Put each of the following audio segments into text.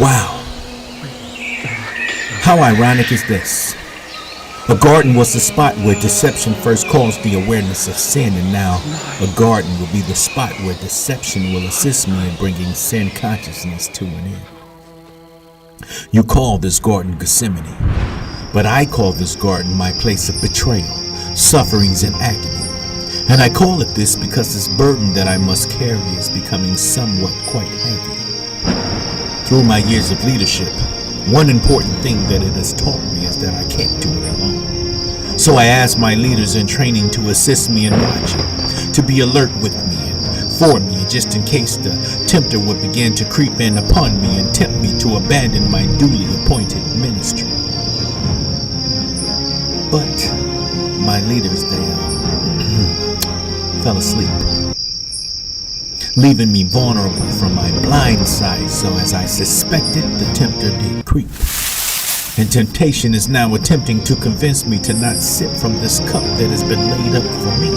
Wow. How ironic is this? A garden was the spot where deception first caused the awareness of sin, and now a garden will be the spot where deception will assist me in bringing sin consciousness to an end. You call this garden Gethsemane, but I call this garden my place of betrayal, sufferings, and agony. And I call it this because this burden that I must carry is becoming somewhat quite heavy. Through my years of leadership, one important thing that it has taught me is that I can't do it alone. So I ask my leaders in training to assist me in watching, to be alert with me and for me, just in case the tempter would begin to creep in upon me and tempt me to abandon my duly appointed ministry. But my leaders, they fell asleep, leaving me vulnerable from my blind side. So as I suspected, the tempter did creep. And temptation is now attempting to convince me to not sip from this cup that has been laid up for me.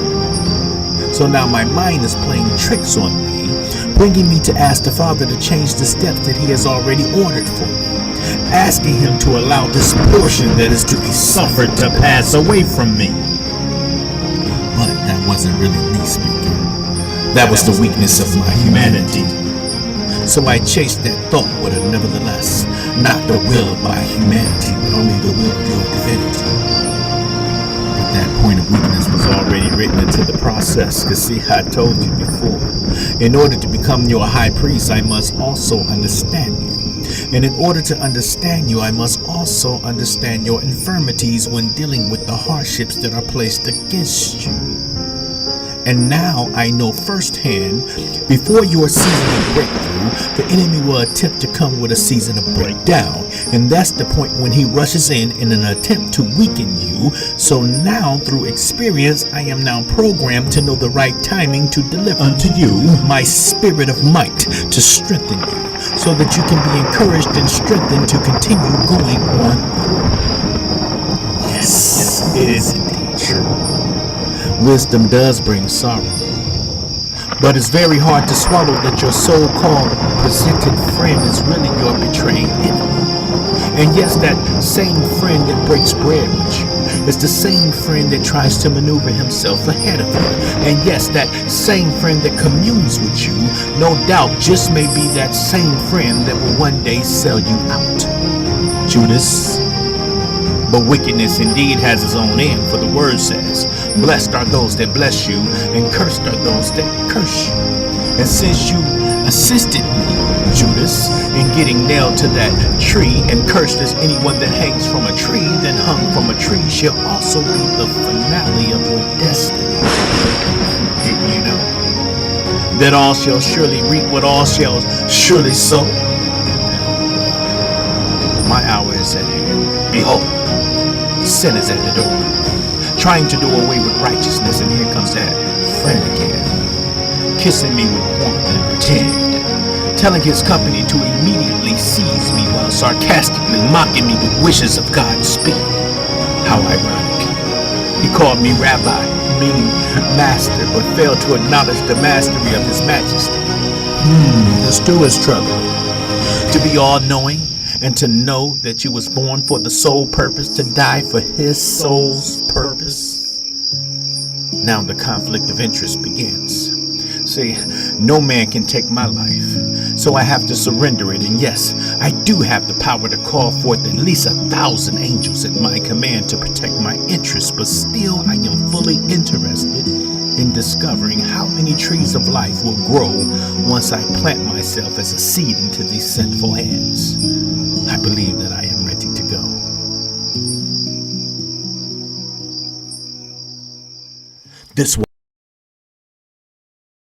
So now my mind is playing tricks on me, bringing me to ask the Father to change the steps that He has already ordered for me, asking Him to allow this portion that is to be suffered to pass away from me. But that wasn't really me speaking. That was the weakness of my humanity. So I chased that thought with a nevertheless, not the will of my humanity, but only the will of your divinity. But that point of weakness was already written into the process. Because see, I told you before, in order to become your high priest, I must also understand you. And in order to understand you, I must also understand your infirmities when dealing with the hardships that are placed against you. And now I know firsthand, before your season of breakthrough, the enemy will attempt to come with a season of breakdown. And that's the point when he rushes in an attempt to weaken you. So now, through experience, I am now programmed to know the right timing to deliver unto you my spirit of might to strengthen you, so that you can be encouraged and strengthened to continue going on through. Yes, it is indeed true. Wisdom does bring sorrow, but it's very hard to swallow that your so-called presented friend is really your betraying enemy. And yes, that same friend that breaks bread with you is the same friend that tries to maneuver himself ahead of you. And yes, that same friend that communes with you, no doubt, just may be that same friend that will one day sell you out. Judas. But wickedness indeed has its own end, for the word says, blessed are those that bless you, and cursed are those that curse you. And since you assisted me, Judas, in getting nailed to that tree, and cursed is anyone that hangs from a tree, then hung from a tree shall also be the finale of your destiny. Didn't you know that all shall surely reap what all shall surely sow? My hour is at hand. Behold, sin is at the door, trying to do away with righteousness, and here comes that friend again, kissing me with warmth and pretend, telling his company to immediately seize me while sarcastically mocking me with wishes of God's speed. How ironic. He called me rabbi, meaning master, but failed to acknowledge the mastery of his majesty. The stew is trouble. To be all-knowing, and to know that you was born for the sole purpose to die for his soul's purpose. Now the conflict of interest begins. See, no man can take my life, so I have to surrender it. And yes, I do have the power to call forth at least 1,000 angels at my command to protect my interests, but still I am fully interested in discovering how many trees of life will grow once I plant myself as a seed into these sinful hands. I believe that I am ready to go. This